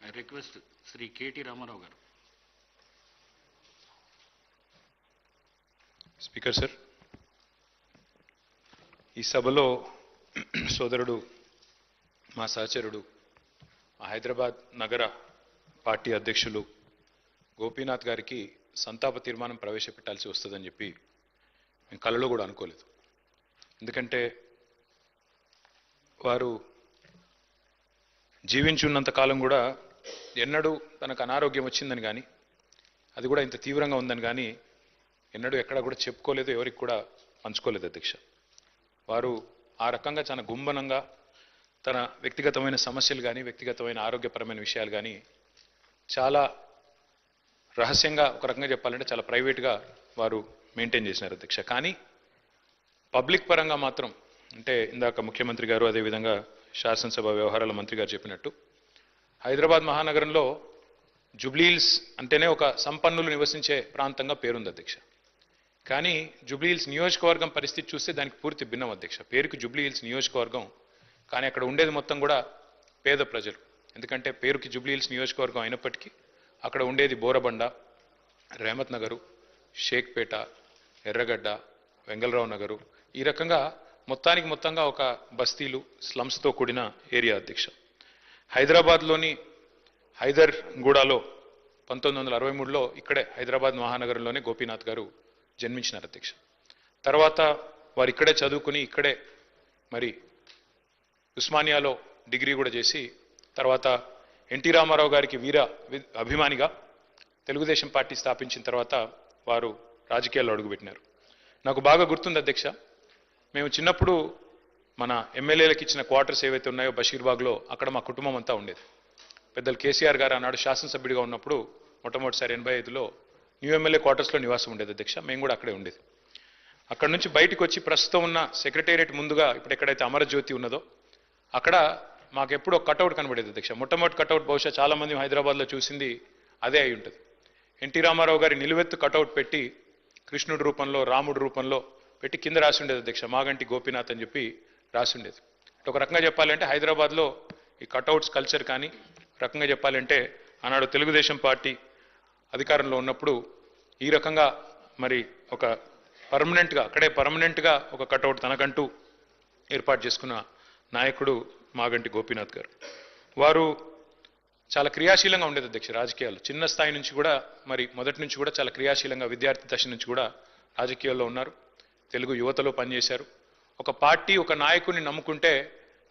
I request Sri K.T. Ramarao garu. Speaker sir, ఈ సభలో సోదరుడు మా సహచరుడు హైదరాబాద్ నగర పార్టీ అధ్యక్షులు గోపీనాథ్ గారికి సంతాప తీర్మానం ప్రవేశపెట్టాల్సి వస్తుందని చెప్పి మేము కలలో కూడా అనుకోలేదు. ఎందుకంటే వారు జీవించున్నంత కాలం కూడా ఎన్నడూ తనకు అనారోగ్యం వచ్చిందని కానీ అది కూడా ఇంత తీవ్రంగా ఉందని కానీ ఎన్నడూ ఎక్కడ కూడా చెప్పుకోలేదు, ఎవరికి కూడా పంచుకోలేదు అధ్యక్ష. వారు ఆ రకంగా చాలా గుంభనంగా తన వ్యక్తిగతమైన సమస్యలు కానీ వ్యక్తిగతమైన ఆరోగ్యపరమైన విషయాలు కానీ చాలా రహస్యంగా, ఒక రకంగా చెప్పాలంటే చాలా ప్రైవేట్గా వారు మెయింటైన్ చేసినారు అధ్యక్ష. కానీ పబ్లిక్ పరంగా మాత్రం, అంటే ఇందాక ముఖ్యమంత్రి గారు అదేవిధంగా శాసనసభ వ్యవహారాల మంత్రి గారు చెప్పినట్టు హైదరాబాద్ మహానగరంలో జూబ్లీహిల్స్ అంటేనే ఒక సంపన్నులు నివసించే ప్రాంతంగా పేరుంది అధ్యక్ష. కానీ జూబ్లీహిల్స్ నియోజకవర్గం పరిస్థితి చూస్తే దానికి పూర్తి భిన్నం అధ్యక్ష. పేరుకి జూబ్లీహిల్స్ నియోజకవర్గం, కానీ అక్కడ ఉండేది మొత్తం కూడా పేద ప్రజలు. ఎందుకంటే పేరుకి జూబ్లీహిల్స్ నియోజకవర్గం అయినప్పటికీ అక్కడ ఉండేది బోరబండ, రేమత్ నగరు, షేక్పేట, ఎర్రగడ్డ, వెంగళరావు నగరు, ఈ రకంగా మొత్తంగా ఒక బస్తీలు, స్లమ్స్తో కూడిన ఏరియా అధ్యక్ష. హైదరాబాద్లోని హైదర్గూడలో 1963లో ఇక్కడే హైదరాబాద్ మహానగరంలోనే గోపీనాథ్ గారు జన్మించినారు అధ్యక్ష. తర్వాత వారు ఇక్కడే చదువుకుని ఇక్కడే మరి ఉస్మానియాలో డిగ్రీ కూడా చేసి తర్వాత ఎన్టీ రామారావు గారికి వీర అభిమానిగా తెలుగుదేశం పార్టీ స్థాపించిన తర్వాత వారు రాజకీయాల్లో అడుగుపెట్టినారు. నాకు బాగా గుర్తుంది అధ్యక్ష, మేము చిన్నప్పుడు మన ఎమ్మెల్యేలకు ఇచ్చిన క్వార్టర్స్ ఏవైతే ఉన్నాయో బషీర్బాగ్లో, అక్కడ మా కుటుంబం అంతా ఉండేది. పెద్దలు కేసీఆర్ గారు ఆనాడు శాసనసభ్యుడిగా ఉన్నప్పుడు మొట్టమొదటిసారి 85లో న్యూ ఎమ్మెల్యే క్వార్టర్స్లో నివాసం ఉండేది అధ్యక్ష. మేము కూడా అక్కడే ఉండేది. అక్కడ నుంచి బయటకు వచ్చి ప్రస్తుతం ఉన్న సెక్రటేరియట్ ముందుగా ఇప్పుడు ఎక్కడైతే అమరజ్యోతి ఉన్నదో అక్కడ మాకు ఎప్పుడూ ఒక కటౌట్ కనబడేది అధ్యక్ష. మొట్టమొదటి కటౌట్ బహుశా చాలామంది హైదరాబాద్లో చూసింది అదే అయి ఉంటుంది. ఎన్టీ రామారావు గారి నిలువెత్తు కటౌట్ పెట్టి కృష్ణుడి రూపంలో, రాముడి రూపంలో పెట్టి కింద రాసి ఉండేది అధ్యక్ష, మాగంటి గోపీనాథ్ అని చెప్పి రాసి ఉండేది. ఒక రకంగా చెప్పాలంటే హైదరాబాద్లో ఈ కటౌట్స్ కల్చర్ కానీ, రకంగా చెప్పాలంటే ఆనాడు తెలుగుదేశం పార్టీ అధికారంలో ఉన్నప్పుడు ఈ రకంగా మరి ఒక పర్మనెంట్గా ఒక కటౌట్ తనకంటూ ఏర్పాటు చేసుకున్న నాయకుడు మాగంటి గోపీనాథ్ గారు. వారు చాలా క్రియాశీలంగా ఉండేది అధ్యక్ష రాజకీయాలు. చిన్న స్థాయి నుంచి కూడా మరి మొదటి నుంచి కూడా చాలా క్రియాశీలంగా విద్యార్థి దశ నుంచి కూడా రాజకీయాల్లో ఉన్నారు. తెలుగు యువతలో పనిచేశారు. ఒక పార్టీ, ఒక నాయకుడిని నమ్ముకుంటే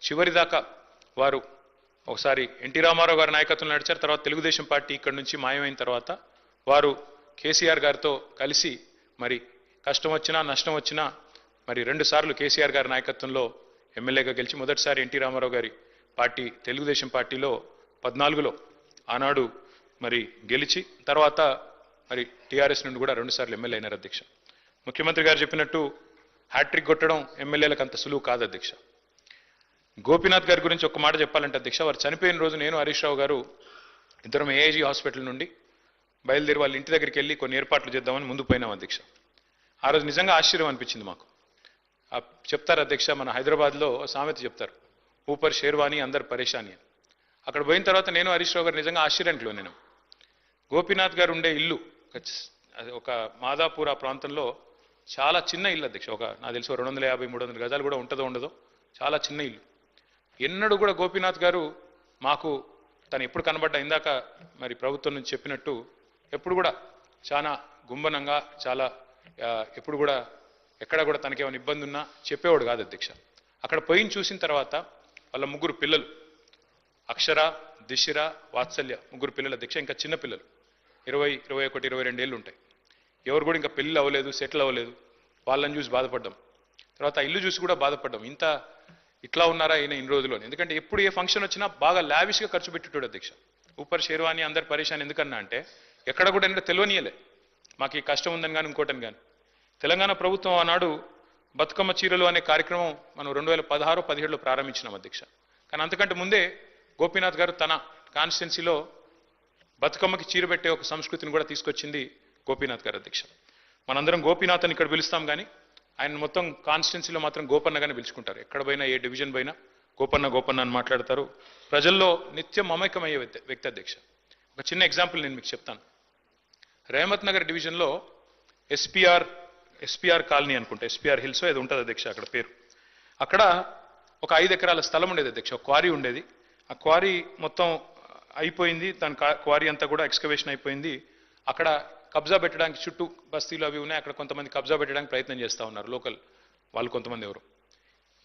చివరిదాకా వారు ఒకసారి ఎన్టీ రామారావు గారి నాయకత్వంలో నడిచారు. తర్వాత తెలుగుదేశం పార్టీ ఇక్కడి నుంచి మాయమైన తర్వాత వారు కేసీఆర్ గారితో కలిసి మరి కష్టం వచ్చినా నష్టం వచ్చినా మరి 2 సార్లు కేసీఆర్ గారి నాయకత్వంలో ఎమ్మెల్యేగా గెలిచి మొదటిసారి ఎన్టీ రామారావు గారి పార్టీ తెలుగుదేశం పార్టీలో 14లో ఆనాడు మరి గెలిచి తర్వాత మరి టీఆర్ఎస్ నుండి కూడా 2 సార్లు ఎమ్మెల్యే అయినారు అధ్యక్ష. ముఖ్యమంత్రి గారు చెప్పినట్టు హ్యాట్రిక్ కొట్టడం ఎమ్మెల్యేలకు అంత సులువు కాదు అధ్యక్ష. గోపీనాథ్ గారి గురించి ఒక మాట చెప్పాలంటే అధ్యక్ష, వారు చనిపోయిన రోజు నేను హరీష్ రావు గారు ఇద్దరం ఏఐజీ హాస్పిటల్ నుండి బయలుదేరి వాళ్ళ ఇంటి దగ్గరికి వెళ్ళి కొన్ని ఏర్పాట్లు చేద్దామని ముందు పోయినాం అధ్యక్ష. ఆ రోజు నిజంగా ఆశ్చర్యం అనిపించింది మాకు. చెప్తారు అధ్యక్ష, మన హైదరాబాద్లో సామెత చెప్తారు, ఊపర్ షేర్వాణి అందరు పరేషాని అని. అక్కడ పోయిన తర్వాత నేను హరీష్ రావు గారు నిజంగా ఆశ్చర్యంలో నేను గోపీనాథ్ గారు ఉండే ఇల్లు ఒక మాదాపూర్ ఆ ప్రాంతంలో చాలా చిన్న ఇల్లు అధ్యక్ష. నాకు తెలిసి 250-300 గజాలు కూడా ఉంటుందో ఉండదో, చాలా చిన్న ఇల్లు. ఎన్నడూ కూడా గోపీనాథ్ గారు మాకు తను ఎప్పుడు కనబడ్డా ఇందాక మరి ప్రభుత్వం నుంచి చెప్పినట్టు ఎప్పుడు కూడా చాలా గుంభనంగా, చాలా ఎప్పుడు కూడా ఎక్కడ కూడా తనకేమైనా ఇబ్బంది ఉన్నా చెప్పేవాడు కాదు అధ్యక్ష. అక్కడ పోయిన చూసిన తర్వాత వాళ్ళ 3 పిల్లలు, అక్షర, దిశిర, వాత్సల్య, 3 పిల్లలు అధ్యక్ష. ఇంకా చిన్న పిల్లలు 20, 21, 22 ఏళ్ళు ఉంటాయి. ఎవరు కూడా ఇంకా పెళ్ళి అవ్వలేదు, సెటిల్ అవ్వలేదు. వాళ్ళని చూసి బాధపడ్డాం. తర్వాత ఇల్లు చూసి కూడా బాధపడ్డాం, ఇట్లా ఉన్నారా ఈయన ఇన్ని రోజుల్లో. ఎందుకంటే ఎప్పుడు ఏ ఫంక్షన్ వచ్చినా బాగా లావిష్గా ఖర్చు పెట్టేటోడు అధ్యక్ష. ఊపర్ షేర్వాణి అందరు పరేషాన్ ఎందుకన్నా అంటే ఎక్కడ కూడా ఎందుకంటే తెలియనియలే మాకు ఈ కష్టం ఉందని కానీ ఇంకోటని కానీ. తెలంగాణ ప్రభుత్వం ఆనాడు బతుకమ్మ చీరలు అనే కార్యక్రమం మనం 2016-17లో ప్రారంభించినాం అధ్యక్ష. కానీ అంతకంటే ముందే గోపీనాథ్ గారు తన కాన్స్టిట్యున్సీలో బతుకమ్మకి చీర పెట్టే ఒక సంస్కృతిని కూడా తీసుకొచ్చింది గోపీనాథ్ గారు అధ్యక్ష. మనందరం గోపీనాథ్ అని ఇక్కడ పిలుస్తాం కానీ ఆయన మొత్తం కాన్స్టిట్యున్సీలో మాత్రం గోపన్నగానే పిలుచుకుంటారు. ఎక్కడ పోయినా, ఏ డివిజన్ పోయినా గోపన్న గోపన్న అని మాట్లాడతారు. ప్రజల్లో నిత్యం మమేకమయ్యే వ్యక్తి అధ్యక్ష. ఒక చిన్న ఎగ్జాంపుల్ నేను మీకు చెప్తాను. రేమత్ నగర్ డివిజన్లో ఎస్పీఆర్ కాలనీ అనుకుంటా, ఎస్పీఆర్ హిల్స్ ఏదో ఉంటుంది అధ్యక్ష అక్కడ పేరు. అక్కడ ఒక 5 ఎకరాల స్థలం ఉండేది అధ్యక్ష, ఒక క్వారీ ఉండేది. ఆ క్వారీ మొత్తం అయిపోయింది, దాని క్వారీ అంతా కూడా ఎక్స్కవేషన్ అయిపోయింది. అక్కడ కబ్జా పెట్టడానికి చుట్టూ బస్తీలు అవి ఉన్నాయి, అక్కడ కొంతమంది కబ్జా పెట్టడానికి ప్రయత్నం చేస్తూ ఉన్నారు లోకల్ వాళ్ళు కొంతమంది ఎవరు.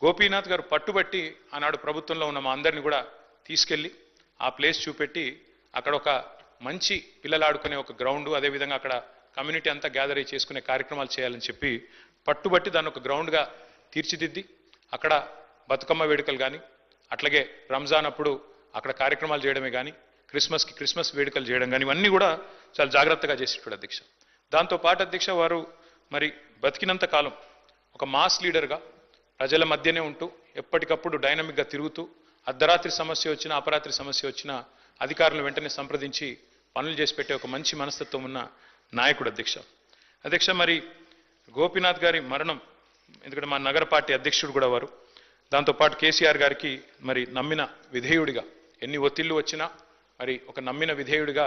గోపీనాథ్ గారు పట్టుబట్టి ఆనాడు ప్రభుత్వంలో ఉన్న మా అందరిని కూడా తీసుకెళ్లి ఆ ప్లేస్ చూపెట్టి అక్కడ ఒక మంచి పిల్లలు ఆడుకునే ఒక గ్రౌండ్, అదేవిధంగా అక్కడ కమ్యూనిటీ అంతా గ్యాదర్ అయ్యి చేసుకునే కార్యక్రమాలు చేయాలని చెప్పి పట్టుబట్టి దాన్ని ఒక గ్రౌండ్గా తీర్చిదిద్ది అక్కడ బతుకమ్మ వేడుకలు కానీ, అట్లాగే రంజాన్ అప్పుడు అక్కడ కార్యక్రమాలు చేయడమే కానీ, క్రిస్మస్ వేడుకలు చేయడం కానీ, ఇవన్నీ కూడా చాలా జాగ్రత్తగా చేసేటాడు అధ్యక్ష. దాంతోపాటు అధ్యక్ష వారు మరి బతికినంత కాలం ఒక మాస్ లీడర్గా ప్రజల మధ్యనే ఉంటూ ఎప్పటికప్పుడు డైనమిక్గా తిరుగుతూ అర్ధరాత్రి సమస్య వచ్చినా అపరాత్రి సమస్య వచ్చినా అధికారులను వెంటనే సంప్రదించి పనులు చేసి పెట్టే ఒక మంచి మనస్తత్వం ఉన్న నాయకుడు అధ్యక్ష. అధ్యక్ష మరి గోపీనాథ్ గారి మరణం, ఎందుకంటే మా నగర పార్టీ అధ్యక్షుడు కూడా వారు, దాంతోపాటు కేసీఆర్ గారికి మరి నమ్మిన విధేయుడిగా ఎన్ని ఒత్తిళ్లు వచ్చినా మరి ఒక నమ్మిన విధేయుడిగా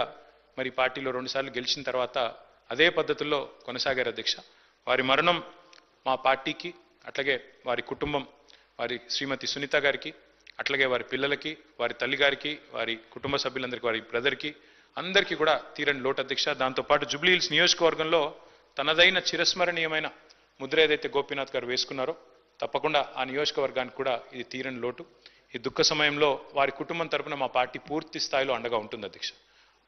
మరి పార్టీలో 2 సార్లు గెలిచిన తర్వాత అదే పద్ధతుల్లో కొనసాగారు అధ్యక్ష. వారి మరణం మా పార్టీకి, అట్లాగే వారి కుటుంబం, వారి శ్రీమతి సునీత గారికి, అట్లాగే వారి పిల్లలకి, వారి తల్లి గారికి, వారి కుటుంబ సభ్యులందరికీ, వారి బ్రదర్కి అందరికీ కూడా తీరని లోటు అధ్యక్ష. దాంతోపాటు జూబ్లీహిల్స్ నియోజకవర్గంలో తనదైన చిరస్మరణీయమైన ముద్ర ఏదైతే గోపీనాథ్ గారు వేసుకున్నారో తప్పకుండా ఆ నియోజకవర్గానికి కూడా ఇది తీరని లోటు. ఈ దుఃఖ సమయంలో వారి కుటుంబం తరపున మా పార్టీ పూర్తి స్థాయిలో అండగా ఉంటుంది అధ్యక్ష.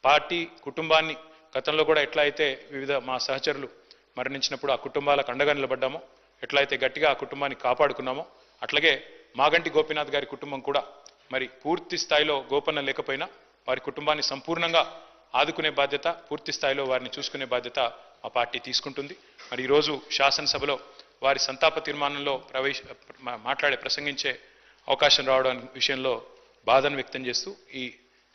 పార్టీ కుటుంబాన్ని గతంలో కూడా ఎట్లా అయితే వివిధ మా సహచరులు మరణించినప్పుడు ఆ కుటుంబాలకు అండగా నిలబడ్డామో, ఎట్లా అయితే గట్టిగా ఆ కుటుంబాన్ని కాపాడుకున్నామో, అట్లాగే మాగంటి గోపీనాథ్ గారి కుటుంబం కూడా మరి పూర్తి స్థాయిలో గోపన్న లేకపోయినా వారి కుటుంబాన్ని సంపూర్ణంగా ఆదుకునే బాధ్యత, పూర్తి స్థాయిలో వారిని చూసుకునే బాధ్యత మా పార్టీ తీసుకుంటుంది. మరి ఈరోజు శాసనసభలో వారి సంతాప తీర్మానంలో ప్రసంగించే అవకాశం రావడం విషయంలో బాధను వ్యక్తం చేస్తూ ఈ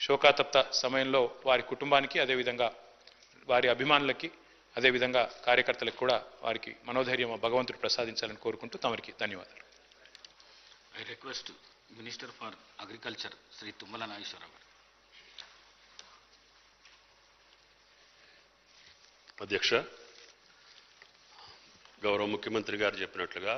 శోకాతప్త సమయంలో వారి కుటుంబానికి, అదేవిధంగా వారి అభిమానులకి, అదేవిధంగా కార్యకర్తలకు కూడా వారికి మనోధైర్యం భగవంతుడు ప్రసాదించాలని కోరుకుంటూ తమరికి ధన్యవాదాలు. I request minister for agriculture Shri Tummala Nageswara Rao గారు. అధ్యక్ష, గౌరవ ముఖ్యమంత్రి గారు చెప్పినట్లుగా